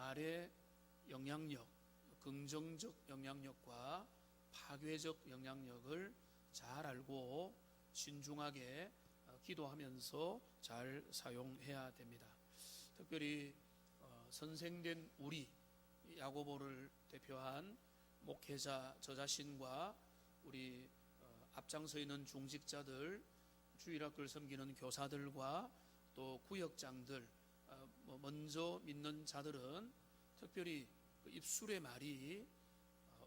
말의 영향력, 긍정적 영향력과 파괴적 영향력을 잘 알고 신중하게 기도하면서 잘 사용해야 됩니다. 특별히 선생된 우리 야고보를 대표한 목회자 저 자신과 우리 앞장서 있는 중직자들, 주일학교를 섬기는 교사들과 또 구역장들, 먼저 믿는 자들은 특별히 그 입술의 말이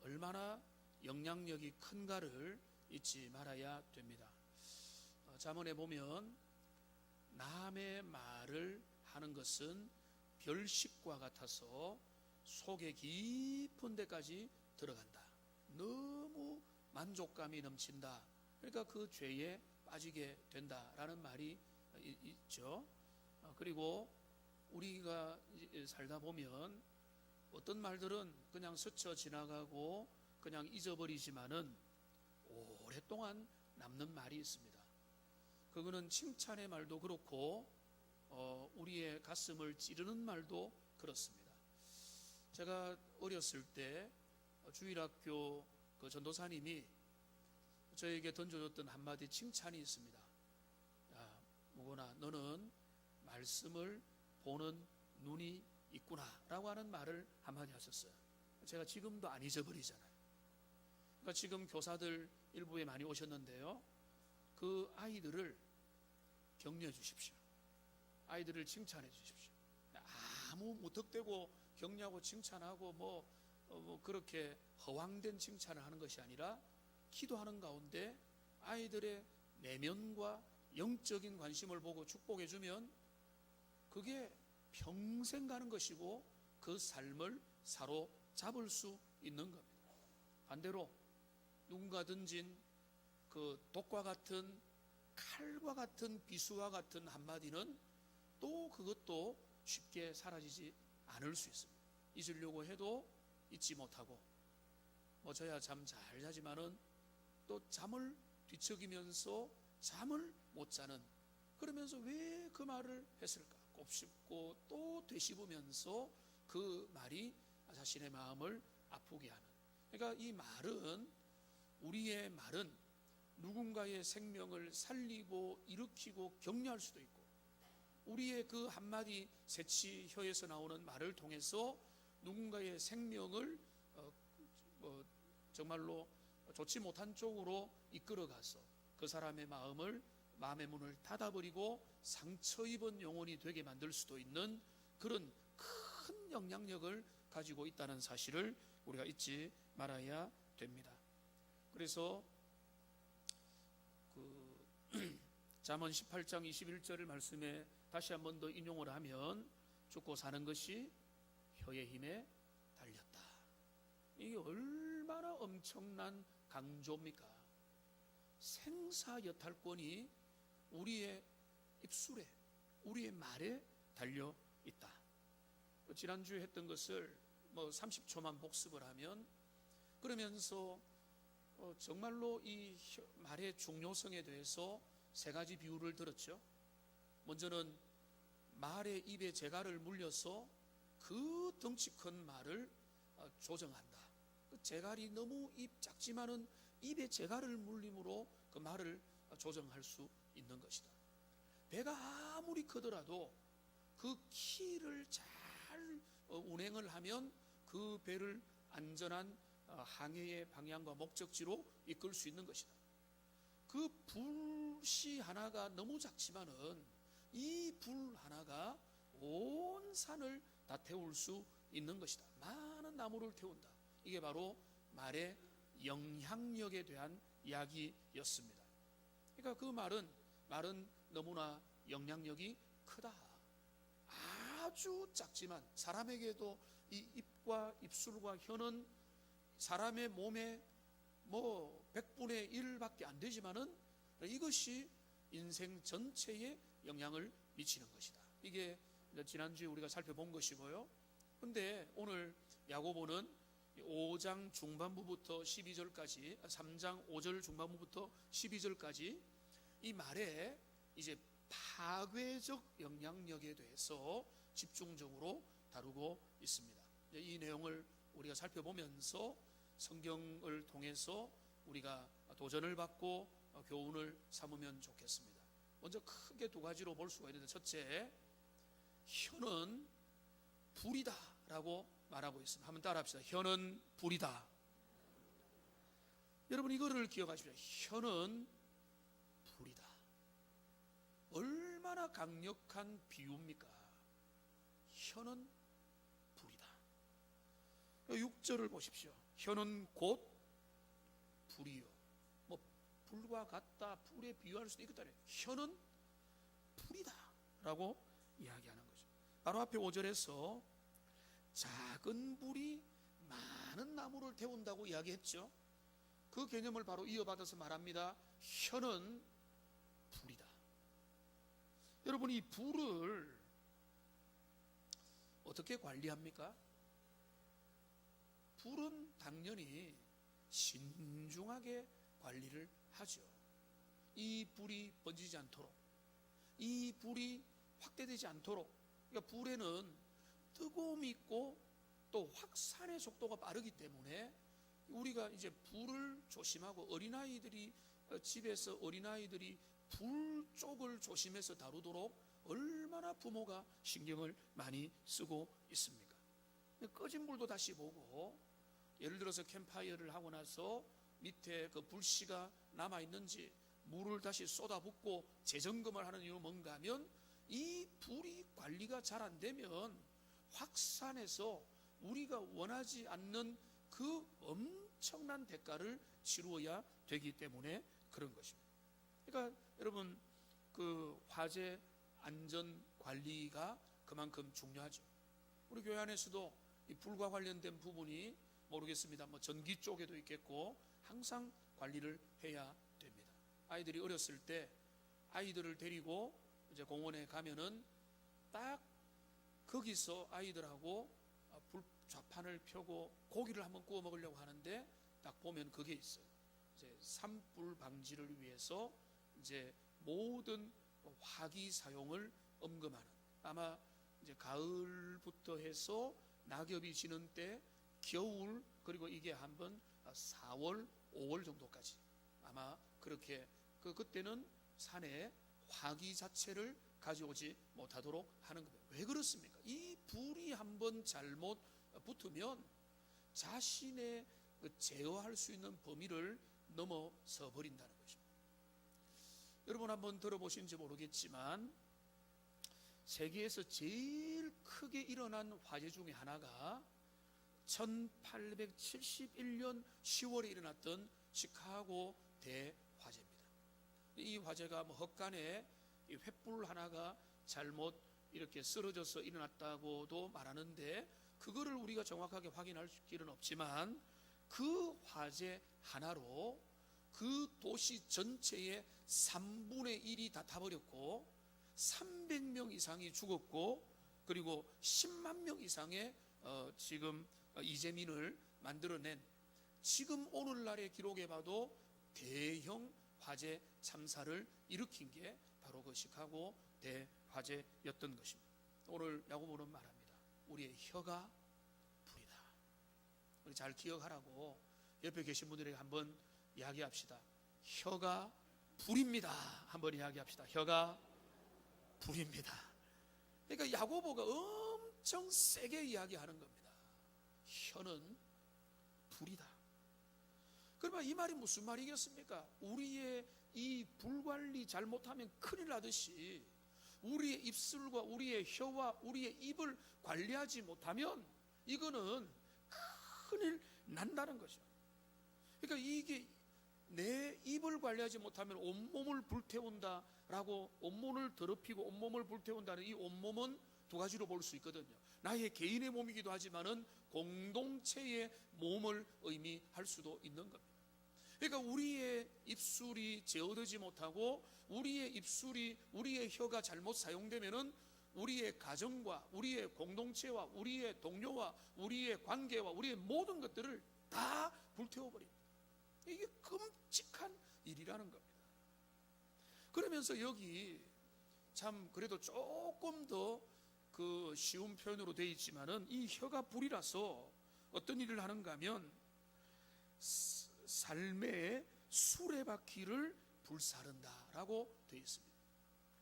얼마나 영향력이 큰가를 잊지 말아야 됩니다. 잠언에 보면 남의 말을 하는 것은 별식과 같아서 속에 깊은 데까지 들어간다. 너무 만족감이 넘친다. 그러니까 그 죄에 빠지게 된다라는 말이 있죠. 그리고 우리가 살다 보면 어떤 말들은 그냥 스쳐 지나가고 그냥 잊어버리지만은 오랫동안 남는 말이 있습니다. 그거는 칭찬의 말도 그렇고 우리의 가슴을 찌르는 말도 그렇습니다. 제가 어렸을 때 주일학교 그 전도사님이 저에게 던져줬던 한마디 칭찬이 있습니다. 야, 무거나 너는 말씀을 보는 눈이 있구나 라고 하는 말을 한마디 하셨어요. 제가 지금도 안 잊어버리잖아요. 그러니까 지금 교사들 일부에 많이 오셨는데요, 그 아이들을 격려해 주십시오. 아이들을 칭찬해 주십시오. 아무 무턱대고 격려하고 칭찬하고 뭐 그렇게 허황된 칭찬을 하는 것이 아니라 기도하는 가운데 아이들의 내면과 영적인 관심을 보고 축복해 주면 그게 평생 가는 것이고 그 삶을 사로잡을 수 있는 겁니다. 반대로 누군가 던진 그 독과 같은 칼과 같은 비수와 같은 한마디는 또 그것도 쉽게 사라지지 않을 수 있습니다. 잊으려고 해도 잊지 못하고 저야 잠 잘 자지만은 또 잠을 뒤척이면서 잠을 못 자는, 그러면서 왜 그 말을 했을까 곱씹고 또 되씹으면서 그 말이 자신의 마음을 아프게 하는. 그러니까 이 말은, 우리의 말은 누군가의 생명을 살리고 일으키고 격려할 수도 있고, 우리의 그 한마디 새치 혀에서 나오는 말을 통해서 누군가의 생명을 정말로 좋지 못한 쪽으로 이끌어가서 그 사람의 마음의 문을 닫아버리고 상처 입은 영혼이 되게 만들 수도 있는 그런 큰 영향력을 가지고 있다는 사실을 우리가 잊지 말아야 됩니다. 그래서 잠언 18장 21절 말씀에 다시 한 번 더 인용을 하면, 죽고 사는 것이 혀의 힘에 달렸다. 이게 얼마나 엄청난 강조입니까? 생사여탈권이 우리의 입술에, 우리의 말에 달려 있다. 지난주에 했던 것을 30초만 복습을 하면, 그러면서 정말로 이 말의 중요성에 대해서 세 가지 비유를 들었죠. 먼저는 말의 입에 재갈을 물려서 그 덩치 큰 말을 조정한다. 그 재갈이 너무 작지만은 입에 재갈을 물림으로 그 말을 조정할 수 있는 것이다. 배가 아무리 크더라도 그 키를 잘 운행을 하면 그 배를 안전한 항해의 방향과 목적지로 이끌 수 있는 것이다. 그 불씨 하나가 너무 작지만은 이 불 하나가 온 산을 다 태울 수 있는 것이다. 많은 나무를 태운다. 이게 바로 말의 영향력에 대한 이야기였습니다. 그러니까 그 말은 너무나 영향력이 크다. 아주 작지만, 사람에게도 이 입과 입술과 혀는 사람의 몸에 100분의 1밖에 안 되지만은 이것이 인생 전체에 영향을 미치는 것이다. 이게 지난주에 우리가 살펴본 것이고요. 근데 오늘 야고보는 5장 중반부부터 12절까지, 3장 5절 중반부부터 12절까지 이 말에 이제 파괴적 영향력에 대해서 집중적으로 다루고 있습니다. 이 내용을 우리가 살펴보면서 성경을 통해서 우리가 도전을 받고 교훈을 삼으면 좋겠습니다. 먼저 크게 두 가지로 볼 수가 있는데, 첫째, 혀는 불이다 라고 말하고 있습니다. 한번 따라합시다. 혀는 불이다. 여러분, 이거를 기억하십시오. 혀는 불이다. 얼마나 강력한 비유입니까? 혀는 불이다. 6절을 보십시오. 혀는 곧 불이요. 뭐 불과 같다, 불에 비유할 수도 있겠다. 혀는 불이다 라고 이야기하는 거죠. 바로 앞에 5절에서 작은 불이 많은 나무를 태운다고 이야기했죠. 그 개념을 바로 이어받아서 말합니다. 혀는 불이다. 여러분, 이 불을 어떻게 관리합니까? 불은 당연히 신중하게 관리를 하죠. 이 불이 번지지 않도록, 이 불이 확대되지 않도록. 그러니까 불에는 뜨거움이 있고 또 확산의 속도가 빠르기 때문에 우리가 이제 불을 조심하고, 어린아이들이 집에서 어린아이들이 불 쪽을 조심해서 다루도록 얼마나 부모가 신경을 많이 쓰고 있습니까? 꺼진 불도 다시 보고, 예를 들어서 캠파이어를 하고 나서 밑에 그 불씨가 남아있는지 물을 다시 쏟아붓고 재점검을 하는 이유는 뭔가 하면, 이 불이 관리가 잘 안 되면 확산해서 우리가 원하지 않는 그 엄청난 대가를 치루어야 되기 때문에 그런 것입니다. 그러니까 여러분, 그 화재 안전 관리가 그만큼 중요하죠. 우리 교회 안에서도 이 불과 관련된 부분이 모르겠습니다. 뭐 전기 쪽에도 있겠고 항상 관리를 해야 됩니다. 아이들이 어렸을 때 아이들을 데리고 이제 공원에 가면은 딱 거기서 아이들하고 불 좌판을 펴고 고기를 한번 구워 먹으려고 하는데, 딱 보면 그게 있어요. 이제 산불 방지를 위해서 이제 모든 화기 사용을 엄금하는, 아마 이제 가을부터 해서 낙엽이 지는 때, 겨울, 그리고 이게 한번 4월, 5월 정도까지 아마 그렇게 그때는 산에 화기 자체를 가져오지 못하도록 하는 겁니다. 왜 그렇습니까? 이 불이 한번 잘못 붙으면 자신의 제어할 수 있는 범위를 넘어서 버린다는 것입니다. 여러분, 한번 들어보신지 모르겠지만 세계에서 제일 크게 일어난 화재 중에 하나가 1871년 10월에 일어났던 시카고 대화재입니다. 이 화재가 뭐 헛간에 횃불 하나가 잘못 이렇게 쓰러져서 일어났다고도 말하는데, 그거를 우리가 정확하게 확인할 길은 없지만 그 화재 하나로 그 도시 전체의 3분의 1이 다 타버렸고 300명 이상이 죽었고, 그리고 10만 명 이상의 지금 이재민을 만들어낸, 지금 오늘날의 기록에 봐도 대형 화재 참사를 일으킨 게 바로 그 시카고 대화재였던 것입니다. 오늘 야고보는 말합니다. 우리의 혀가 불이다. 우리 잘 기억하라고 옆에 계신 분들에게 한번 이야기합시다. 혀가 불입니다. 한번 이야기합시다. 혀가 불입니다. 그러니까 야고보가 엄청 세게 이야기하는 겁니다. 혀는 불이다. 그러면 이 말이 무슨 말이겠습니까? 우리의 이 불관리 잘못하면 큰일 나듯이 우리의 입술과 우리의 혀와 우리의 입을 관리하지 못하면 이거는 큰일 난다는 거죠. 그러니까 이게 내 입을 관리하지 못하면 온몸을 불태운다라고, 온몸을 더럽히고 온몸을 불태운다는 이 온몸은 두 가지로 볼 수 있거든요. 나의 개인의 몸이기도 하지만은 공동체의 몸을 의미할 수도 있는 겁니다. 그러니까 우리의 입술이 제어되지 못하고 우리의 입술이, 우리의 혀가 잘못 사용되면은 우리의 가정과 우리의 공동체와 우리의 동료와 우리의 관계와 우리의 모든 것들을 다 불태워버립니다. 이게 끔찍한 일이라는 겁니다. 그러면서 여기 참 그래도 조금 더 그 쉬운 표현으로 되어 있지만은 이 혀가 불이라서 어떤 일을 하는가 하면 삶의 수레바퀴를 불사른다라고 되어 있습니다.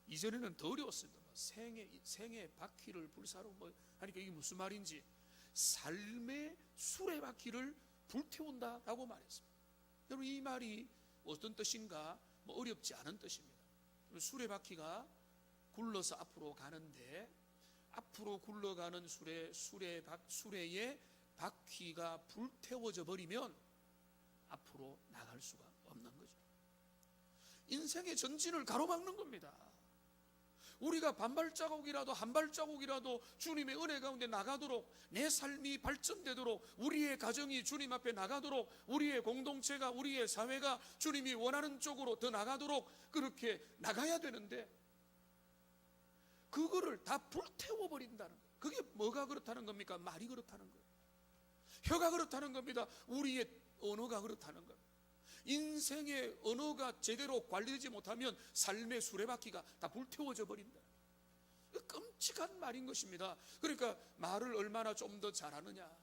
이전에는 더 어려웠습니다. 생의 바퀴를 불사르고 뭐 하니까 이게 무슨 말인지, 삶의 수레바퀴를 불태운다라고 말했습니다. 여러분, 이 말이 어떤 뜻인가? 뭐 어렵지 않은 뜻입니다. 수레바퀴가 굴러서 앞으로 가는데, 앞으로 굴러가는 수레의 바퀴가 불태워져 버리면 앞으로 나갈 수가 없는 거죠. 인생의 전진을 가로막는 겁니다. 우리가 반발자국이라도 한 발자국이라도 주님의 은혜 가운데 나가도록, 내 삶이 발전되도록, 우리의 가정이 주님 앞에 나가도록, 우리의 공동체가, 우리의 사회가 주님이 원하는 쪽으로 더 나가도록 그렇게 나가야 되는데, 그거를 다 불태워버린다는 거예요. 그게 뭐가 그렇다는 겁니까? 말이 그렇다는 거예요. 혀가 그렇다는 겁니다. 우리의 언어가 그렇다는 거예요. 인생의 언어가 제대로 관리되지 못하면 삶의 수레바퀴가 다 불태워져 버린다. 끔찍한 말인 것입니다. 그러니까 말을 얼마나 좀 더 잘하느냐,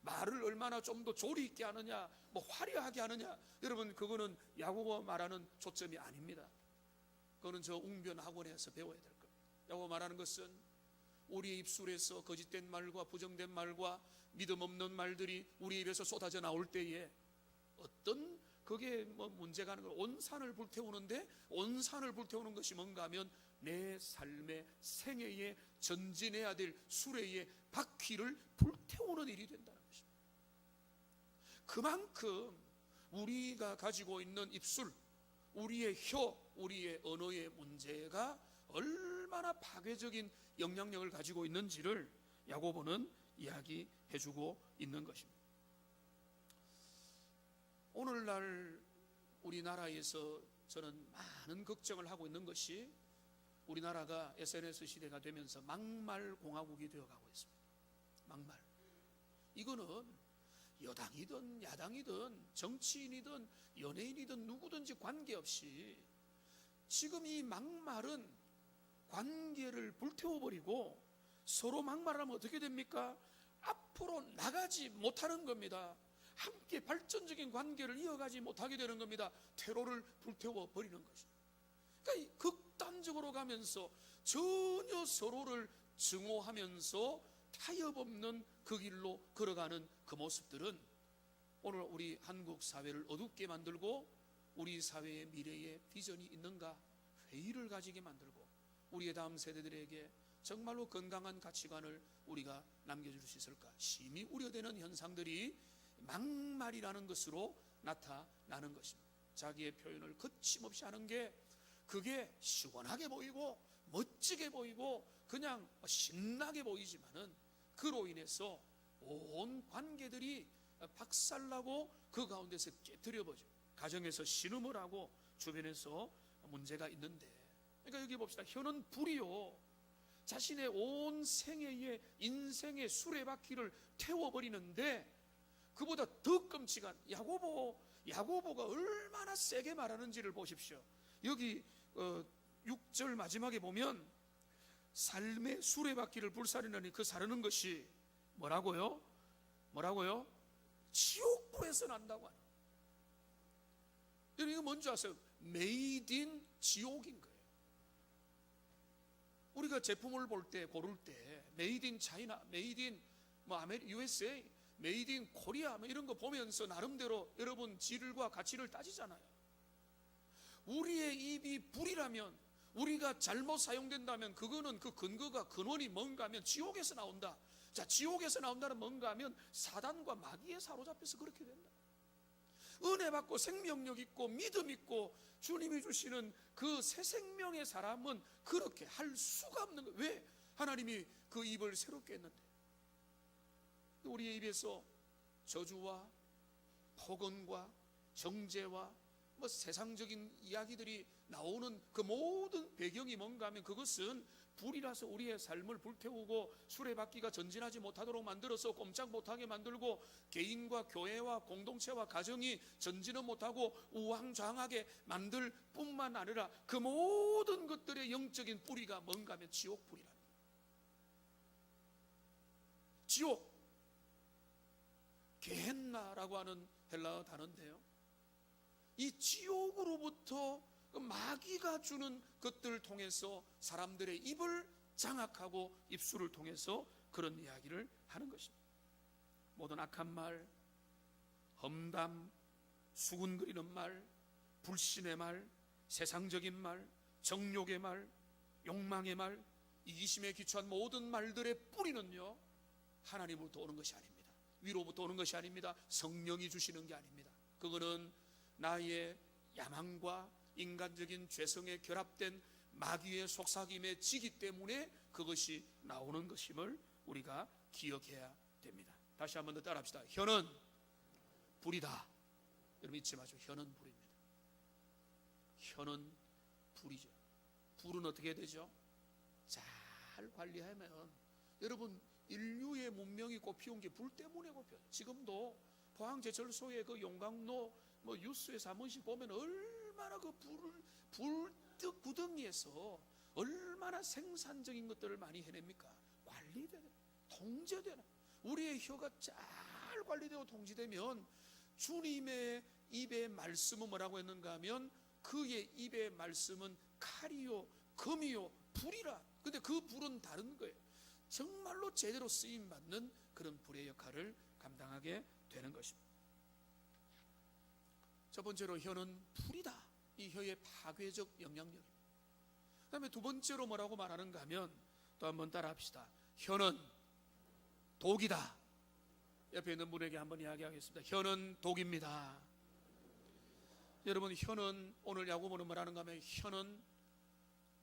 말을 얼마나 좀 더 조리 있게 하느냐, 뭐 화려하게 하느냐, 여러분, 그거는 야고보 말하는 초점이 아닙니다. 그거는 저 웅변 학원에서 배워야 될 겁니다. 야고보 말하는 것은 우리의 입술에서 거짓된 말과 부정된 말과 믿음 없는 말들이 우리 입에서 쏟아져 나올 때에 어떤 그게 뭐 문제가 하는 거, 온 산을 불태우는데, 온 산을 불태우는 것이 뭔가 하면 내 삶의 생애에 전진해야 될 수레의 바퀴를 불태우는 일이 된다는 것입니다. 그만큼 우리가 가지고 있는 입술, 우리의 혀, 우리의 언어의 문제가 얼마나 파괴적인 영향력을 가지고 있는지를 야고보는 이야기해주고 있는 것입니다. 오늘날 우리나라에서 저는 많은 걱정을 하고 있는 것이, 우리나라가 SNS 시대가 되면서 막말 공화국이 되어가고 있습니다. 막말. 이거는 여당이든 야당이든 정치인이든 연예인이든 누구든지 관계없이 지금 이 막말은 관계를 불태워버리고, 서로 막말하면 어떻게 됩니까? 앞으로 나가지 못하는 겁니다. 함께 발전적인 관계를 이어가지 못하게 되는 겁니다. 테러를 불태워 버리는 것입니다. 그러니까 극단적으로 가면서 전혀 서로를 증오하면서 타협 없는 그 길로 걸어가는 그 모습들은 오늘 우리 한국 사회를 어둡게 만들고, 우리 사회의 미래에 비전이 있는가 회의를 가지게 만들고, 우리의 다음 세대들에게 정말로 건강한 가치관을 우리가 남겨줄 수 있을까 심히 우려되는 현상들이 막말이라는 것으로 나타나는 것입니다. 자기의 표현을 거침없이 하는 게, 그게 시원하게 보이고 멋지게 보이고 그냥 신나게 보이지만은, 그로 인해서 온 관계들이 박살나고 그 가운데서 깨트려버려, 가정에서 신음을 하고 주변에서 문제가 있는데, 그러니까 여기 봅시다. 혀는 불이요, 자신의 온 생애의 인생의 수레바퀴를 태워버리는데, 그보다 더 끔찍한 야고보가 얼마나 세게 말하는지를 보십시오. 여기 6절 마지막에 보면 삶의 수레바퀴를 불사르는 그 사르는 것이 뭐라고요? 지옥불에서 난다고 하는. 여러분, 이거 뭔지 아세요? 메이드 인 지옥인 거예요. 우리가 제품을 볼 때, 고를 때 메이드 인 차이나, 메이드 인 USA, 메이드 인 코리아 이런 거 보면서 나름대로 여러분 질과 가치를 따지잖아요. 우리의 입이 불이라면, 우리가 잘못 사용된다면 그거는 그 근원이 뭔가 하면 지옥에서 나온다. 자, 지옥에서 나온다는 뭔가 하면 사단과 마귀에 사로잡혀서 그렇게 된다. 은혜 받고 생명력 있고 믿음 있고 주님이 주시는 그 새 생명의 사람은 그렇게 할 수가 없는 거예요. 왜? 하나님이 그 입을 새롭게 했는데. 우리의 입에서 저주와 폭언과 정죄와 세상적인 이야기들이 나오는 그 모든 배경이 뭔가 하면, 그것은 불이라서 우리의 삶을 불태우고 수레바퀴가 전진하지 못하도록 만들어서 꼼짝 못하게 만들고, 개인과 교회와 공동체와 가정이 전진은 못하고 우왕좌왕하게 만들 뿐만 아니라, 그 모든 것들의 영적인 뿌리가 뭔가 하면 지옥불이라는 거예요. 지옥, 게헨나라고 하는 헬라어 단어인데요, 이 지옥으로부터 마귀가 주는 것들을 통해서 사람들의 입을 장악하고 입술을 통해서 그런 이야기를 하는 것입니다. 모든 악한 말, 험담, 수군거리는 말, 불신의 말, 세상적인 말, 정욕의 말, 욕망의 말, 이기심에 기초한 모든 말들의 뿌리는요, 하나님으로부터 오는 것이 아닙니다. 위로부터 오는 것이 아닙니다. 성령이 주시는 게 아닙니다. 그거는 나의 야망과 인간적인 죄성에 결합된 마귀의 속삭임에 지기 때문에 그것이 나오는 것임을 우리가 기억해야 됩니다. 다시 한 번 더 따라합시다. 혀는 불이다. 여러분 잊지 마시고, 혀는 불입니다. 혀는 불이죠. 불은 어떻게 되죠? 잘 관리하면, 여러분 인류의 문명이 꽃피운 게 불 때문에 꽃피워요. 지금도 포항제철소의 그 용광로 뉴스에서 한 번씩 보면 얼마나 그 불 구덩이에서 얼마나 생산적인 것들을 많이 해냅니까? 관리되는, 통제되는. 우리의 혀가 잘 관리되고 통제되면 주님의 입의 말씀은 뭐라고 했는가 하면, 그의 입의 말씀은 칼이요 검이요 불이라. 근데 그 불은 다른 거예요. 정말로 제대로 쓰임받는 그런 불의 역할을 감당하게 되는 것입니다. 첫 번째로 혀는 불이다. 이 혀의 파괴적 영향력입니다. 그 다음에 두 번째로 뭐라고 말하는가 하면, 또 한번 따라 합시다. 혀는 독이다. 옆에 있는 분에게 한번 이야기하겠습니다. 혀는 독입니다. 여러분, 혀는, 오늘 야고보는 뭐라는가 하면, 혀는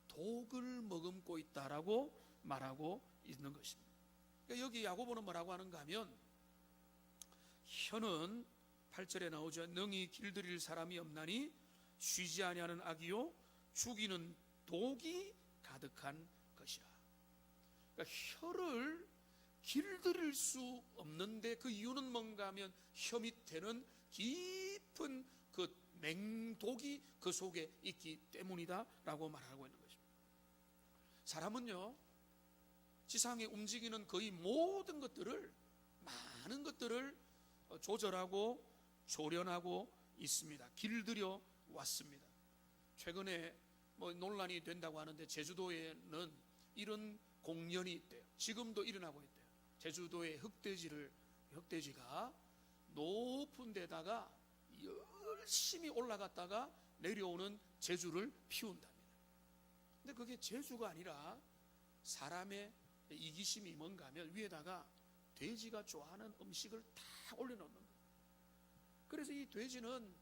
독을 머금고 있다라고 말하고 있는 것입니다. 그러니까 여기 야고보는 뭐라고 하는가 하면, 혀는 8절에 나오죠. 능히 길들일 사람이 없나니 쉬지 아니하는 악이요 죽이는 독이 가득한 것이라. 그러니까 혀를 길들일 수 없는데 그 이유는 뭔가 하면, 혀 밑에는 깊은 그 맹독이 그 속에 있기 때문이다 라고 말하고 있는 것입니다. 사람은요, 지상에 움직이는 거의 모든 것들을, 많은 것들을 조절하고 조련하고 있습니다. 길들여 왔습니다. 최근에 논란이 된다고 하는데, 제주도에는 이런 공연이 있대요. 지금도 일어나고 있대요. 제주도의 흑돼지가 높은 데다가 열심히 올라갔다가 내려오는 제주를 피운답니다. 근데 그게 제주가 아니라 사람의 이기심이 뭔가 하면, 위에다가 돼지가 좋아하는 음식을 다 올려놓는 거예요. 그래서 이 돼지는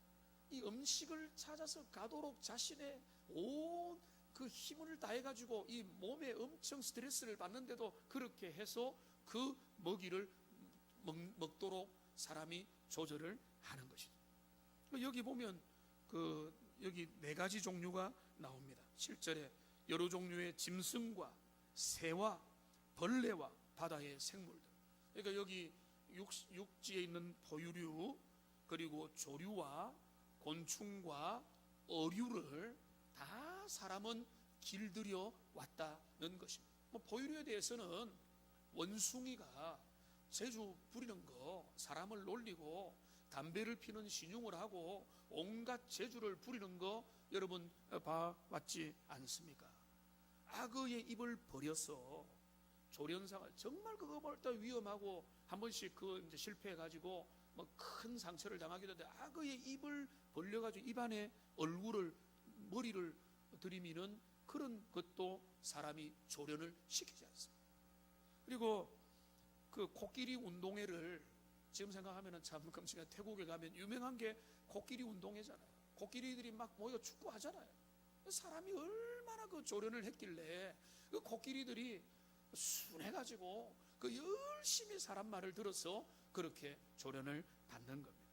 이 음식을 찾아서 가도록 자신의 온 그 힘을 다해가지고 이 몸에 엄청 스트레스를 받는데도 그렇게 해서 그 먹이를 먹도록 사람이 조절을 하는 것이죠. 여기 보면 여기 4가지 종류가 나옵니다. 7절에 여러 종류의 짐승과 새와 벌레와 바다의 생물들. 그러니까 여기 육지에 있는 포유류, 그리고 조류와 곤충과 어류를 다 사람은 길들여 왔다는 것입니다. 포유류에 대해서는 원숭이가 재주 부리는 거, 사람을 놀리고 담배를 피는 신용을 하고 온갖 재주를 부리는 거 여러분 봐왔지 않습니까? 악어의 입을 버려서 조련사가 정말 그거 볼 때 위험하고 한 번씩 이제 실패해가지고 큰 상처를 당하기도 하는데, 악어의 입을 벌려가지고 입 안에 머리를 들이미는 그런 것도 사람이 조련을 시키지 않습니다. 그리고 그 코끼리 운동회를 지금 생각하면 참 끔찍한, 태국에 가면 유명한 게 코끼리 운동회잖아요. 코끼리들이 막 모여 축구하잖아요. 사람이 얼마나 그 조련을 했길래 그 코끼리들이 순해가지고 그 열심히 사람 말을 들어서 그렇게 조련을 받는 겁니다.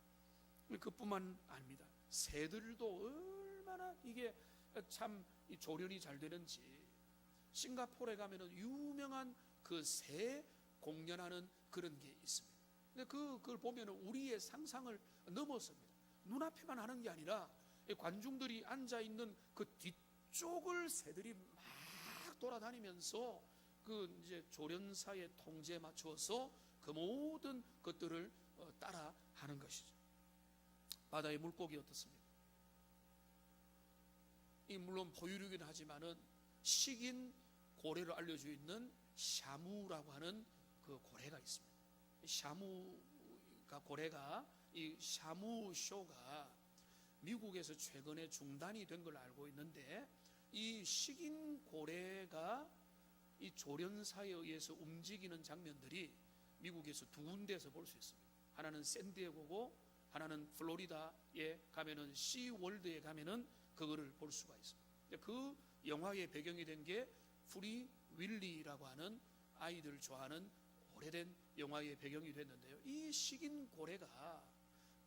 그뿐만 아닙니다. 새들도 얼마나 이게 참 이 조련이 잘 되는지, 싱가포르에 가면은 유명한 그 새 공연하는 그런 게 있습니다. 근데 그걸 보면은 우리의 상상을 넘어섭니다. 눈앞에만 하는 게 아니라 관중들이 앉아 있는 그 뒤쪽을 새들이 막 돌아다니면서 그 이제 조련사의 통제에 맞춰서 그 모든 것들을 따라 하는 것이죠. 바다의 물고기 어떻습니까? 이 물론 포유류이긴 하지만은 식인 고래로 알려져 있는 샤무라고 하는 그 고래가 있습니다. 샤무가 고래가 이 샤무 쇼가 미국에서 최근에 중단이 된 걸 알고 있는데, 이 식인 고래가 이 조련사에 의해서 움직이는 장면들이 미국에서 두 군데에서 볼 수 있습니다. 하나는 샌디에고고 하나는 플로리다에 가면은 시월드에 가면은 그거를 볼 수가 있습니다. 그 영화의 배경이 된 게 프리 윌리라고 하는 아이들 좋아하는 오래된 영화의 배경이 됐는데요. 이 식인 고래가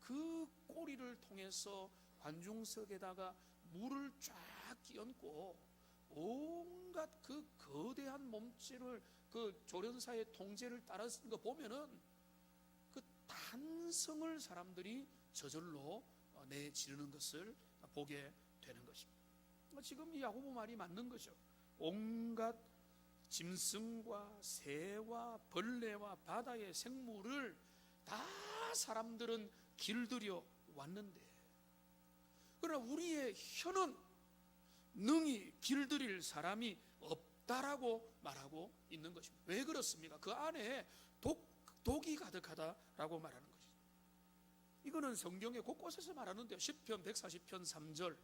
그 꼬리를 통해서 관중석에다가 물을 쫙 끼얹고 온갖 그 거대한 몸집을 그 조련사의 통제를 따르는 거 보면은 그 탄성을 사람들이 저절로 내지르는 것을 보게 되는 것입니다. 지금 이 야고보 말이 맞는 거죠. 온갖 짐승과 새와 벌레와 바다의 생물을 다 사람들은 길들여 왔는데, 그러나 우리의 혀는 능히 길들일 사람이 없다라고 말하고 있는 것입니다. 왜 그렇습니까? 그 안에 독이 가득하다라고 말하는 것이죠. 이거는 성경의 곳곳에서 말하는데요. 시편 140편 3절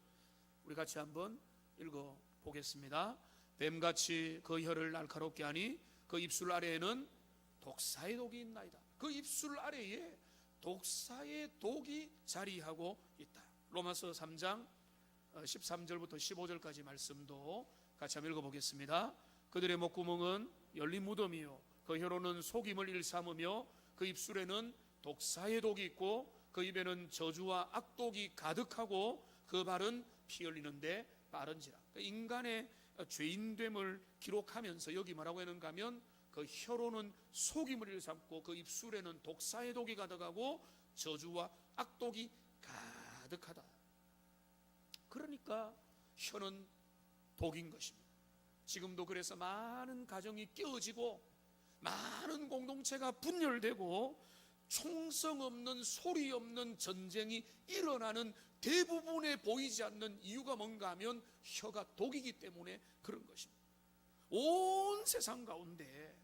우리 같이 한번 읽어보겠습니다. 뱀같이 그 혀를 날카롭게 하니 그 입술 아래에는 독사의 독이 있나이다. 그 입술 아래에 독사의 독이 자리하고 있다. 로마서 3장 13절부터 15절까지 말씀도 같이 한번 읽어보겠습니다. 그들의 목구멍은 열린 무덤이요 그 혀로는 속임을 일삼으며 그 입술에는 독사의 독이 있고 그 입에는 저주와 악독이 가득하고 그 발은 피 흘리는데 빠른지라. 인간의 죄인됨을 기록하면서 여기 뭐라고 하는가 하면 그 혀로는 속임을 일삼고 그 입술에는 독사의 독이 가득하고 저주와 악독이 가득하다. 그러니까 혀는 독인 것입니다. 지금도 그래서 많은 가정이 깨어지고 많은 공동체가 분열되고 총성 없는 소리 없는 전쟁이 일어나는 대부분에 보이지 않는 이유가 뭔가 하면 혀가 독이기 때문에 그런 것입니다. 온 세상 가운데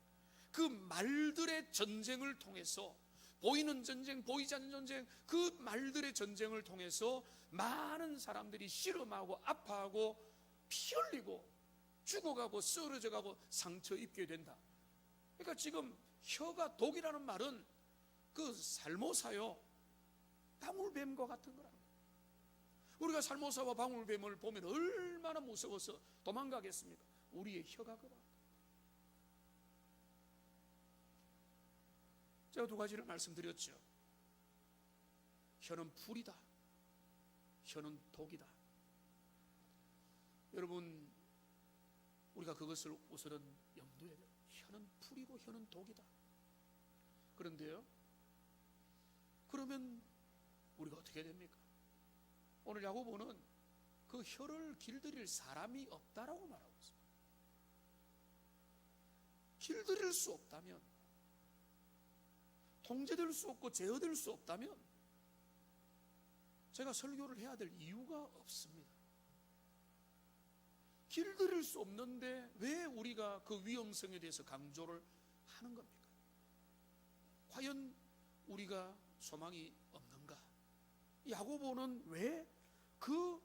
그 말들의 전쟁을 통해서, 보이는 전쟁 보이지 않는 전쟁, 그 말들의 전쟁을 통해서 많은 사람들이 씨름하고 아파하고 피 흘리고 죽어가고 쓰러져가고 상처 입게 된다. 그러니까 지금 혀가 독이라는 말은 그 살모사요 방울뱀과 같은 거랍니다. 우리가 살모사와 방울뱀을 보면 얼마나 무서워서 도망가겠습니까? 우리의 혀가 그렇다. 제가 두 가지를 말씀드렸죠. 혀는 풀이다, 혀는 독이다. 여러분, 우리가 그것을 우선은 염두에 둬요. 혀는 풀이고 혀는 독이다. 그런데요, 그러면 우리가 어떻게 됩니까? 오늘 야고보는 그 혀를 길들일 사람이 없다라고 말하고 있습니다. 길들일 수 없다면, 통제될 수 없고 제어될 수 없다면 제가 설교를 해야 될 이유가 없습니다. 길들일 수 없는데 왜 우리가 그 위험성에 대해서 강조를 하는 겁니까? 과연 우리가 소망이 없는가? 야고보는 왜 그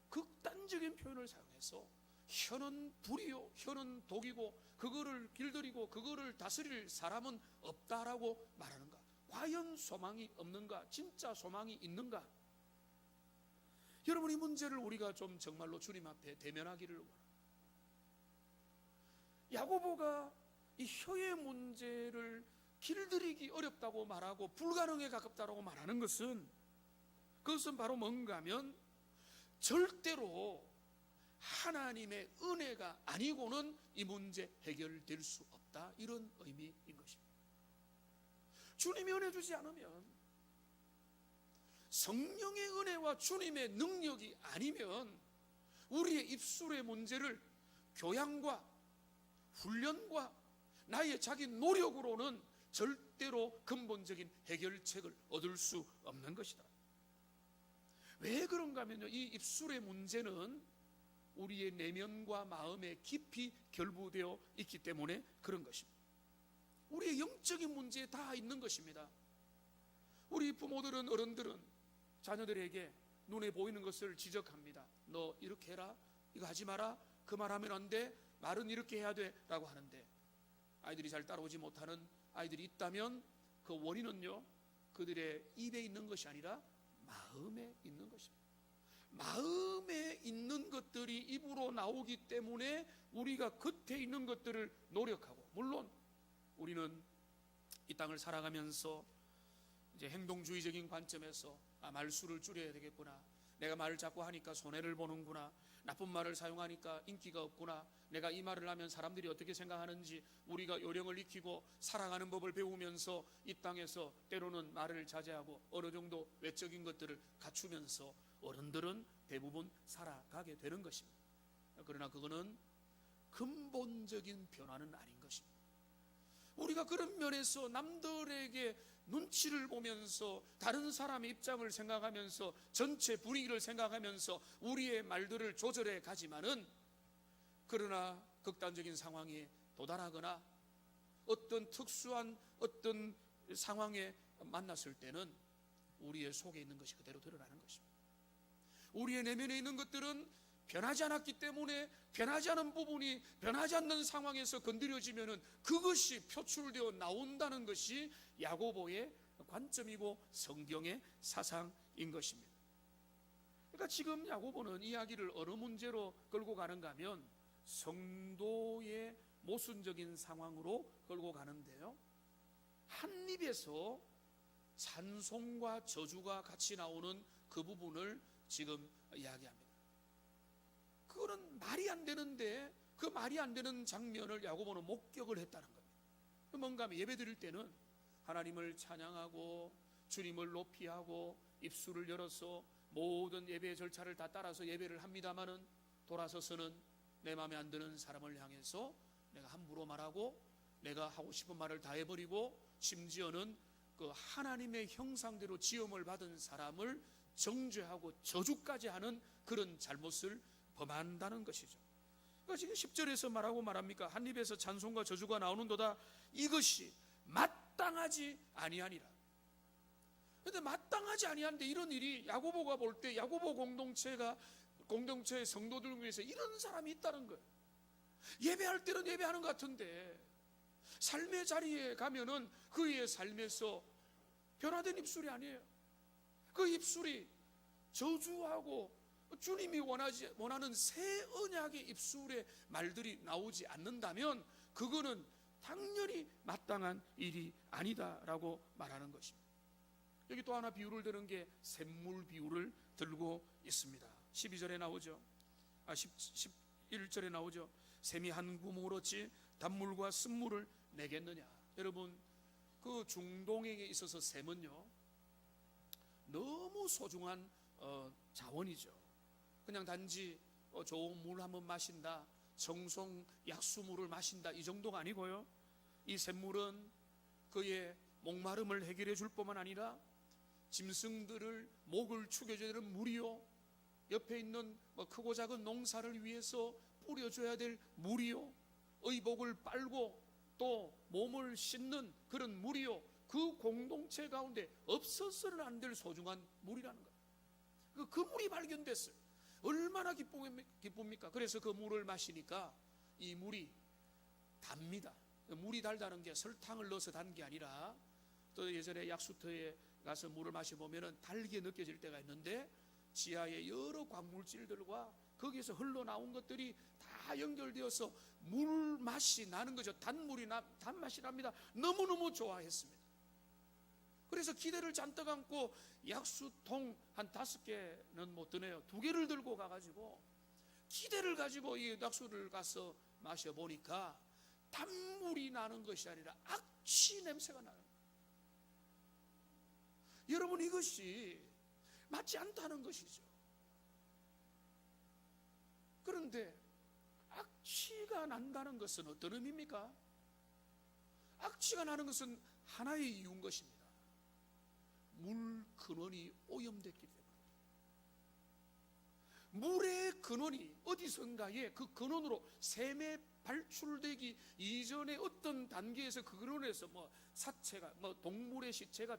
극단적인 표현을 사용해서 혀는 불이요 혀는 독이고 그거를 길들이고 그거를 다스릴 사람은 없다라고 말하는가? 과연 소망이 없는가? 진짜 소망이 있는가? 여러분, 이 문제를 우리가 좀 정말로 주님 앞에 대면하기를 원합니다. 야고보가 이 혀의 문제를 길들이기 어렵다고 말하고 불가능에 가깝다고 말하는 것은, 그것은 바로 뭔가 하면 절대로 하나님의 은혜가 아니고는 이 문제 해결될 수 없다, 이런 의미인 것입니다. 주님이 은혜 주지 않으면, 성령의 은혜와 주님의 능력이 아니면 우리의 입술의 문제를 교양과 훈련과 나의 자기 노력으로는 절대 절대로 근본적인 해결책을 얻을 수 없는 것이다. 왜 그런가 하면요, 이 입술의 문제는 우리의 내면과 마음에 깊이 결부되어 있기 때문에 그런 것입니다. 우리의 영적인 문제에 다 있는 것입니다. 우리 부모들은, 어른들은 자녀들에게 눈에 보이는 것을 지적합니다. 너 이렇게 해라, 이거 하지 마라, 그 말하면 안 돼, 말은 이렇게 해야 돼 라고 하는데, 아이들이 잘 따라오지 못하는 아이들이 있다면 그 원인은요, 그들의 입에 있는 것이 아니라 마음에 있는 것입니다. 마음에 있는 것들이 입으로 나오기 때문에 우리가 겉에 있는 것들을 노력하고, 물론 우리는 이 땅을 살아가면서 이제 행동주의적인 관점에서 말수를 줄여야 되겠구나, 내가 말을 자꾸 하니까 손해를 보는구나, 나쁜 말을 사용하니까 인기가 없구나, 내가 이 말을 하면 사람들이 어떻게 생각하는지 우리가 요령을 익히고 살아가는 법을 배우면서 이 땅에서 때로는 말을 자제하고 어느 정도 외적인 것들을 갖추면서 어른들은 대부분 살아가게 되는 것입니다. 그러나 그거는 근본적인 변화는 아닌 것입니다. 우리가 그런 면에서 남들에게 눈치를 보면서 다른 사람의 입장을 생각하면서 전체 분위기를 생각하면서 우리의 말들을 조절해 가지만은, 그러나 극단적인 상황에 도달하거나 어떤 특수한 어떤 상황에 만났을 때는 우리의 속에 있는 것이 그대로 드러나는 것입니다. 우리의 내면에 있는 것들은 변하지 않았기 때문에 변하지 않은 부분이 변하지 않는 상황에서 건드려지면은 그것이 표출되어 나온다는 것이 야고보의 관점이고 성경의 사상인 것입니다. 그러니까 지금 야고보는 이야기를 어느 문제로 끌고 가는가 하면 성도의 모순적인 상황으로 끌고 가는데요, 한 입에서 찬송과 저주가 같이 나오는 그 부분을 지금 이야기합니다. 그거는 말이 안 되는데 그 말이 안 되는 장면을 야고보는 목격을 했다는 겁니다. 뭔가 하면 예배 드릴 때는 하나님을 찬양하고 주님을 높이하고 입술을 열어서 모든 예배의 절차를 다 따라서 예배를 합니다마는, 돌아서서는 내 마음에 안 드는 사람을 향해서 내가 함부로 말하고 내가 하고 싶은 말을 다 해버리고, 심지어는 그 하나님의 형상대로 지음을 받은 사람을 정죄하고 저주까지 하는 그런 잘못을 범한다는 것이죠. 그러니까 지금 10절에서 말합니까? 한 입에서 찬송과 저주가 나오는도다, 이것이 마땅하지 아니하니라. 그런데 마땅하지 아니한데 이런 일이 야고보가 볼 때 야고보 공동체의 성도들 중에서 이런 사람이 있다는 거예요. 예배할 때는 예배하는 것 같은데 삶의 자리에 가면은 그의 삶에서 변화된 입술이 아니에요. 그 입술이 저주하고 주님이 원하는 새 언약의 입술의 말들이 나오지 않는다면 그거는 당연히 마땅한 일이 아니다라고 말하는 것입니다. 여기 또 하나 비유를 드는 게 샘물 비유를 들고 있습니다. 12절에 나오죠. 11절에 나오죠. 샘이 한 구멍을 얻지 단물과 쓴물을 내겠느냐. 여러분, 그 중동에 있어서 샘은요 너무 소중한 자원이죠. 그냥 단지 좋은 물 한번 마신다, 정성 약수물을 마신다, 이 정도가 아니고요, 이 샘물은 그의 목마름을 해결해 줄 뿐만 아니라 짐승들을 목을 축여줘야 되는 물이요, 옆에 있는 크고 작은 농사를 위해서 뿌려줘야 될 물이요, 의복을 빨고 또 몸을 씻는 그런 물이요, 그 공동체 가운데 없어서는 안 될 소중한 물이라는 거예요. 그 물이 발견됐어요. 얼마나 기쁩니까? 그래서 그 물을 마시니까 이 물이 답니다. 물이 달다는 게 설탕을 넣어서 단 게 아니라, 또 예전에 약수터에 가서 물을 마셔보면 달게 느껴질 때가 있는데 지하의 여러 광물질들과 거기에서 흘러나온 것들이 다 연결되어서 물 맛이 나는 거죠. 단맛이 납니다. 너무너무 좋아했습니다. 그래서 기대를 잔뜩 안고 약수통 한 5개는 못 드네요. 2개를 들고 가가지고 기대를 가지고 이 약수를 가서 마셔보니까 단물이 나는 것이 아니라 악취 냄새가 나요. 여러분, 이것이 맞지 않다는 것이죠. 그런데 악취가 난다는 것은 어떤 의미입니까? 악취가 나는 것은 하나의 이유인 것입니다. 물 근원이 오염됐기 때문에. 물의 근원이 어디선가에 그 근원으로 샘에 발출되기 이전에 어떤 단계에서 그 근원에서 사체가 동물의 시체가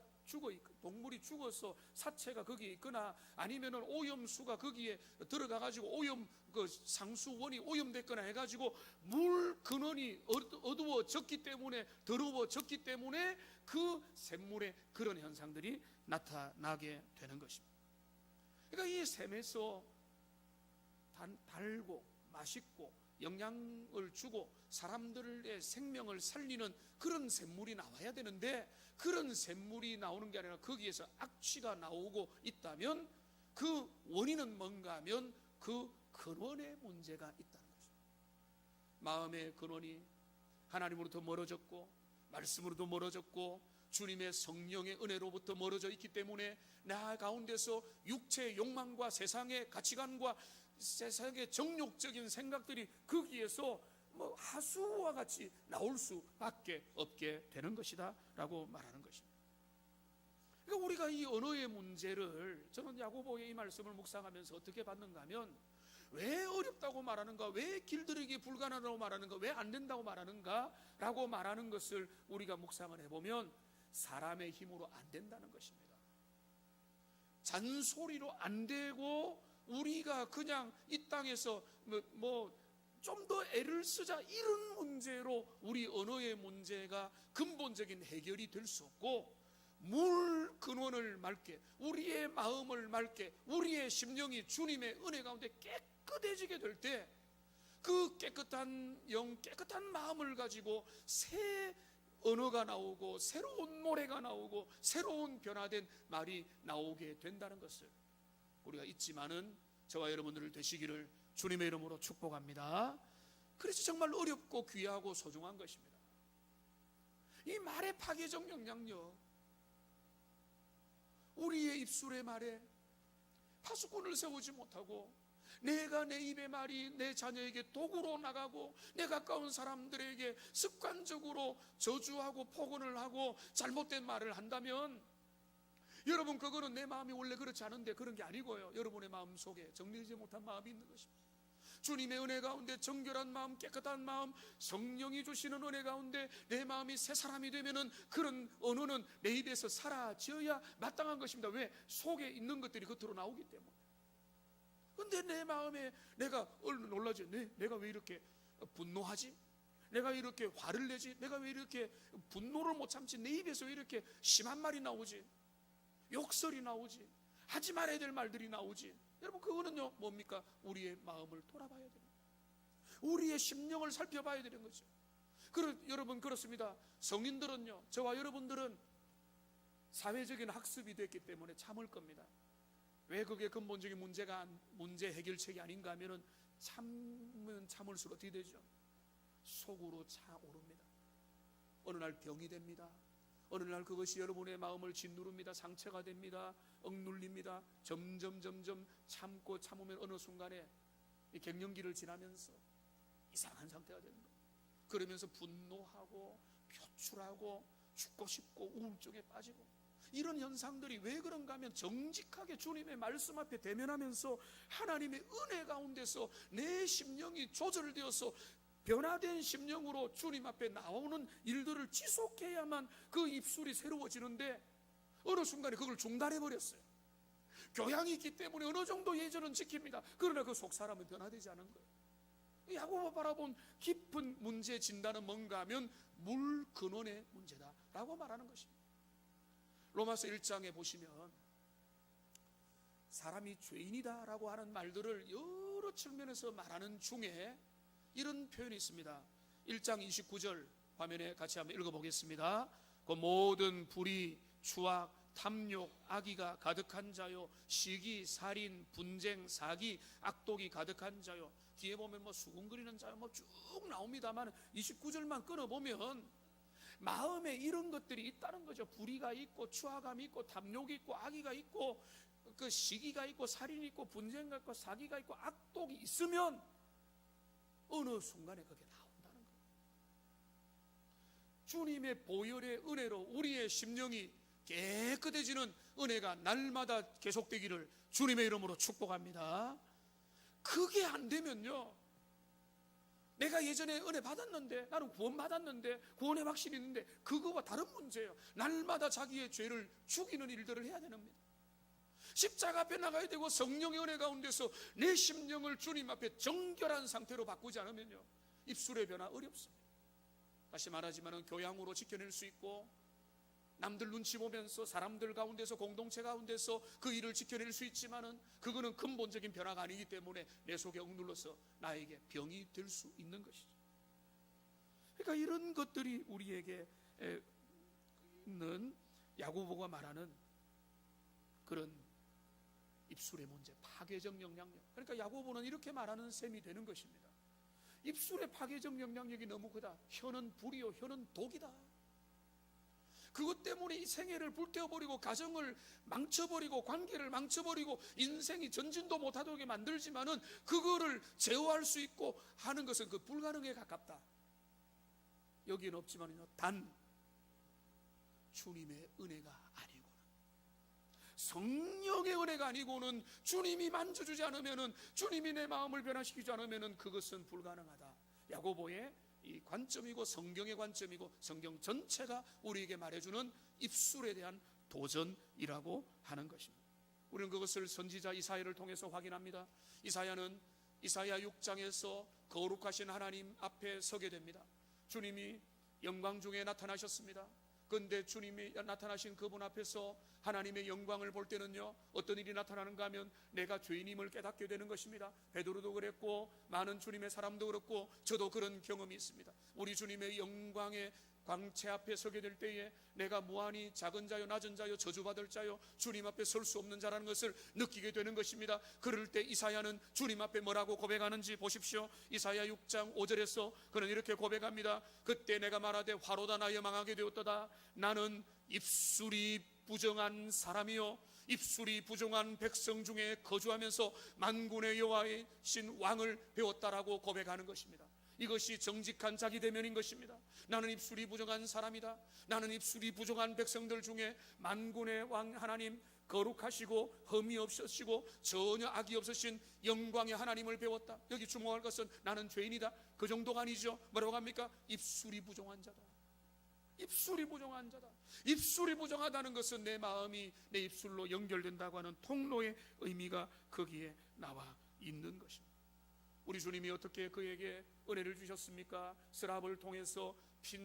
동물이 죽어서 사체가 거기에 있거나 아니면은 오염수가 거기에 들어가 가지고 오염 그 상수원이 오염됐거나 해가지고 물 근원이 어두워졌기 때문에, 더러워졌기 때문에 그 샘물에 그런 현상들이 나타나게 되는 것입니다. 그러니까 이 샘에서 달고 맛있고 영양을 주고 사람들의 생명을 살리는 그런 샘물이 나와야 되는데, 그런 샘물이 나오는 게 아니라 거기에서 악취가 나오고 있다면 그 원인은 뭔가 하면 그 근원의 문제가 있다는 것입니다. 마음의 근원이 하나님으로부터 멀어졌고 말씀으로부터 멀어졌고 주님의 성령의 은혜로부터 멀어져 있기 때문에 나 가운데서 육체의 욕망과 세상의 가치관과 세상의 정욕적인 생각들이 거기에서 하수와 같이 나올 수밖에 없게 되는 것이다 라고 말하는 것입니다. 그러니까 우리가 이 언어의 문제를, 저는 야고보의 이 말씀을 묵상하면서 어떻게 받는가 하면, 왜 어렵다고 말하는가, 왜 길들이기 불가능하다고 말하는가, 왜 안 된다고 말하는가 라고 말하는 것을 우리가 묵상을 해보면 사람의 힘으로 안 된다는 것입니다. 잔소리로 안 되고 우리가 그냥 이 땅에서 좀 더 애를 쓰자, 이런 문제로 우리 언어의 문제가 근본적인 해결이 될 수 없고, 물 근원을 맑게, 우리의 마음을 맑게, 우리의 심령이 주님의 은혜 가운데 깨끗해지게 될 때 그 깨끗한 영, 깨끗한 마음을 가지고 새 언어가 나오고 새로운 노래가 나오고 새로운 변화된 말이 나오게 된다는 것을 우리가 잊지만은 저와 여러분들 되시기를 주님의 이름으로 축복합니다. 그래서 정말 어렵고 귀하고 소중한 것입니다. 이 말의 파괴적 영향력, 우리의 입술의 말에 파수꾼을 세우지 못하고 내가 내 입의 말이 내 자녀에게 도구로 나가고 내 가까운 사람들에게 습관적으로 저주하고 폭언을 하고 잘못된 말을 한다면, 여러분, 그거는 내 마음이 원래 그렇지 않은데 그런 게 아니고요, 여러분의 마음 속에 정리되지 못한 마음이 있는 것입니다. 주님의 은혜 가운데 정결한 마음, 깨끗한 마음, 성령이 주시는 은혜 가운데 내 마음이 새 사람이 되면은 그런 언어는 내 입에서 사라져야 마땅한 것입니다. 왜? 속에 있는 것들이 겉으로 나오기 때문에. 근데 내 마음에 내가 놀라지, 내가 왜 이렇게 분노하지? 내가 이렇게 화를 내지? 내가 왜 이렇게 분노를 못 참지? 내 입에서 왜 이렇게 심한 말이 나오지? 욕설이 나오지? 하지 말아야 될 말들이 나오지? 여러분, 그거는요 뭡니까? 우리의 마음을 돌아봐야 됩니다. 우리의 심령을 살펴봐야 되는 거죠. 여러분, 그렇습니다. 성인들은요, 저와 여러분들은 사회적인 학습이 됐기 때문에 참을 겁니다. 왜 그게 근본적인 문제 해결책이 아닌가 하면은 참으면 참을수록 어떻게 되죠? 속으로 차오릅니다. 어느 날 병이 됩니다. 어느 날 그것이 여러분의 마음을 짓누릅니다. 상처가 됩니다. 억눌립니다. 점점 참고 참으면 어느 순간에 이 갱년기를 지나면서 이상한 상태가 되는 거예요. 그러면서 분노하고 표출하고 죽고 싶고 우울증에 빠지고, 이런 현상들이 왜 그런가 하면 정직하게 주님의 말씀 앞에 대면하면서 하나님의 은혜 가운데서 내 심령이 조절되어서 변화된 심령으로 주님 앞에 나오는 일들을 지속해야만 그 입술이 새로워지는데, 어느 순간에 그걸 중단해버렸어요. 교양이 있기 때문에 어느 정도 예절은 지킵니다. 그러나 그 속 사람은 변화되지 않은 거예요. 야고보 바라본 깊은 문제 진단은 뭔가 하면 물 근원의 문제다라고 말하는 것입니다. 로마서 1장에 보시면 사람이 죄인이다라고 하는 말들을 여러 측면에서 말하는 중에 이런 표현이 있습니다. 1장 29절 화면에 같이 한번 읽어보겠습니다. 그 모든 불의, 추악, 탐욕, 악의가 가득한 자요, 시기, 살인, 분쟁, 사기, 악독이 가득한 자요. 뒤에 보면 수군거리는 자요 쭉 나옵니다만 29절만 끊어보면 마음에 이런 것들이 있다는 거죠. 불의가 있고 추악함이 있고 탐욕이 있고 악의가 있고 그 시기가 있고 살인이 있고 분쟁가 있고 사기가 있고 악독이 있으면 어느 순간에 그게 나온다는 거예요. 주님의 보혈의 은혜로 우리의 심령이 깨끗해지는 은혜가 날마다 계속되기를 주님의 이름으로 축복합니다. 그게 안 되면요, 내가 예전에 은혜 받았는데, 나는 구원 받았는데, 구원의 확신이 있는데, 그거와 다른 문제예요. 날마다 자기의 죄를 죽이는 일들을 해야 되는 겁니다. 십자가 앞에 나가야 되고 성령의 은혜 가운데서 내 심령을 주님 앞에 정결한 상태로 바꾸지 않으면요, 입술의 변화 어렵습니다. 다시 말하지만 교양으로 지켜낼 수 있고, 남들 눈치 보면서 사람들 가운데서, 공동체 가운데서 그 일을 지켜낼 수 있지만은 그거는 근본적인 변화가 아니기 때문에 내 속에 억눌러서 나에게 병이 될 수 있는 것이죠. 그러니까 이런 것들이 우리에게 있는 야고보가 말하는 그런 입술의 문제, 파괴적 영향력. 그러니까 야고보는 이렇게 말하는 셈이 되는 것입니다. 입술의 파괴적 영향력이 너무 크다. 혀는 불이요, 혀는 독이다. 그것 때문에 이 생애를 불태워버리고, 가정을 망쳐버리고, 관계를 망쳐버리고, 인생이 전진도 못하게 만들지만은 그거를 제어할 수 있고 하는 것은 그 불가능에 가깝다. 여기는 없지만요, 단 주님의 은혜가 아니고는, 성령의 은혜가 아니고는, 주님이 만져주지 않으면은, 주님이 내 마음을 변화시키지 않으면은 그것은 불가능하다. 야고보의 이 관점이고 성경의 관점이고 성경 전체가 우리에게 말해주는 입술에 대한 도전이라고 하는 것입니다. 우리는 그것을 선지자 이사야를 통해서 확인합니다. 이사야는 이사야 6장에서 거룩하신 하나님 앞에 서게 됩니다. 주님이 영광 중에 나타나셨습니다. 그런데 주님이 나타나신 그분 앞에서 하나님의 영광을 볼 때는요, 어떤 일이 나타나는가 하면 내가 죄인임을 깨닫게 되는 것입니다. 베드로도 그랬고 많은 주님의 사람도 그렇고 저도 그런 경험이 있습니다. 우리 주님의 영광의 광채 앞에 서게 될 때에 내가 무한히 작은 자요, 낮은 자요, 저주받을 자요, 주님 앞에 설 수 없는 자라는 것을 느끼게 되는 것입니다. 그럴 때 이사야는 주님 앞에 뭐라고 고백하는지 보십시오. 이사야 6장 5절에서 그는 이렇게 고백합니다. 그때 내가 말하되 화로다 나여 망하게 되었도다. 나는 입술이 부정한 사람이요, 입술이 부정한 백성 중에 거주하면서 만군의 여호와이신 왕을 배웠다라고 고백하는 것입니다. 이것이 정직한 자기 대면인 것입니다. 나는 입술이 부정한 사람이다. 나는 입술이 부정한 백성들 중에 만군의 왕 하나님, 거룩하시고 흠이 없으시고 전혀 악이 없으신 영광의 하나님을 배웠다. 여기 주목할 것은 나는 죄인이다, 그 정도가 아니죠. 뭐라고 합니까? 입술이 부정한 자다. 입술이 부정한 자다. 입술이 부정하다는 것은 내 마음이 내 입술로 연결된다고 하는 통로의 의미가 거기에 나와 있는 것입니다. 우리 주님이 어떻게 그에게 은혜를 주셨습니까? 스랍을 통해서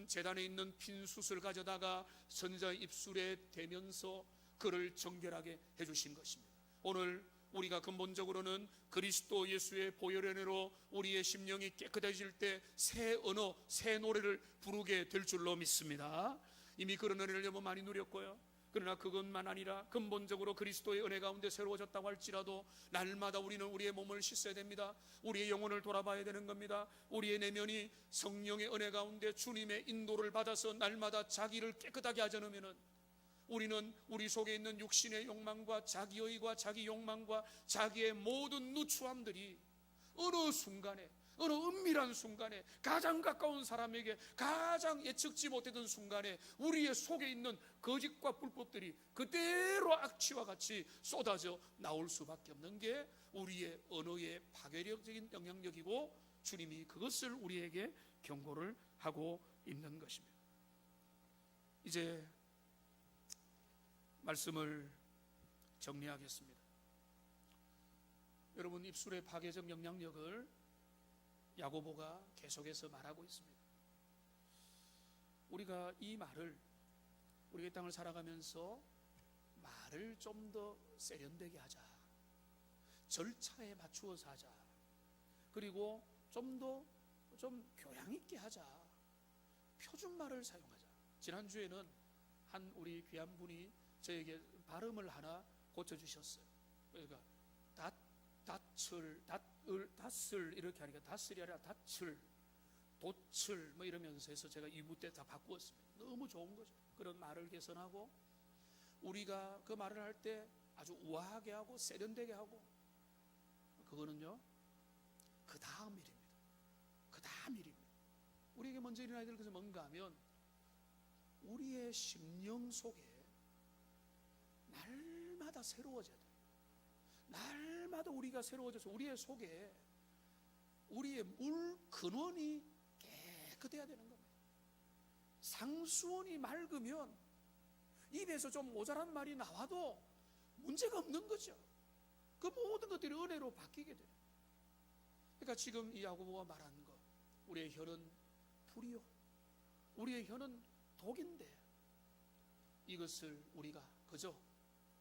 제단에 있는 핀 숯을 가져다가 선지자의 입술에 대면서 그를 정결하게 해주신 것입니다. 오늘 우리가 근본적으로는 그리스도 예수의 보혈의 은혜로 우리의 심령이 깨끗해질 때 새 언어, 새 노래를 부르게 될 줄로 믿습니다. 이미 그런 은혜를 너무 많이 누렸고요. 그러나 그것만 아니라 근본적으로 그리스도의 은혜 가운데 새로워졌다고 할지라도 날마다 우리는 우리의 몸을 씻어야 됩니다. 우리의 영혼을 돌아봐야 되는 겁니다. 우리의 내면이 성령의 은혜 가운데 주님의 인도를 받아서 날마다 자기를 깨끗하게 하지 않으면은 우리는 우리 속에 있는 육신의 욕망과 자기의와 자기 욕망과 자기의 모든 누추함들이 어느 순간에, 어느 은밀한 순간에, 가장 가까운 사람에게 가장 예측지 못했던 순간에 우리의 속에 있는 거짓과 불법들이 그대로 악취와 같이 쏟아져 나올 수밖에 없는 게 우리의 언어의 파괴력적인 영향력이고, 주님이 그것을 우리에게 경고를 하고 있는 것입니다. 이제 말씀을 정리하겠습니다. 여러분, 입술의 파괴적 영향력을 야고보가 계속해서 말하고 있습니다. 우리가 이 말을, 우리가 이 땅을 살아가면서 말을 좀 더 세련되게 하자, 절차에 맞추어서 하자, 그리고 좀 더 교양 있게 하자, 표준말을 사용하자. 지난주에는 한 우리 귀한 분이 저에게 발음을 하나 고쳐주셨어요. 그러니까 닷을 이렇게 하니까 닷슬이 아니라 닷을, 도철 뭐 이러면서 해서 제가 2부 때 다 바꾸었습니다. 너무 좋은 거죠. 그런 말을 개선하고 우리가 그 말을 할 때 아주 우아하게 하고 세련되게 하고, 그거는요 그 다음 일입니다. 그 다음 일입니다. 우리에게 먼저 일어나야 될 것은 뭔가 하면 우리의 심령 속에 날마다 새로워져야 돼요. 날마다 우리가 새로워져서 우리의 속에 우리의 물 근원이 깨끗해야 되는 겁니다. 상수원이 맑으면 입에서 좀 모자란 말이 나와도 문제가 없는 거죠. 그 모든 것들이 은혜로 바뀌게 돼요. 그러니까 지금 이 야고보가 말하는 것, 우리의 혀는 불이요, 우리의 혀는 독인데 이것을 우리가 그저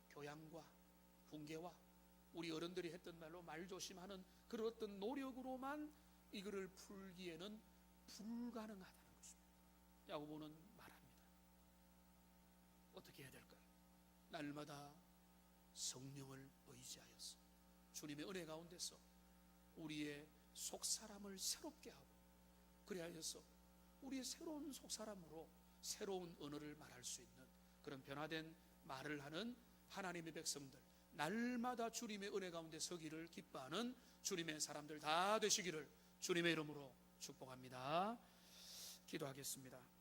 교양과 훈계와 우리 어른들이 했던 말로 말조심하는 그런 어떤 노력으로만 이거를 풀기에는 불가능하다는 것입니다. 야고보는 말합니다. 어떻게 해야 될까요? 날마다 성령을 의지하여서 주님의 은혜 가운데서 우리의 속사람을 새롭게 하고 그리하여서 우리의 새로운 속사람으로 새로운 언어를 말할 수 있는 그런 변화된 말을 하는 하나님의 백성들, 날마다 주님의 은혜 가운데 서기를 기뻐하는 주님의 사람들 다 되시기를 주님의 이름으로 축복합니다. 기도하겠습니다.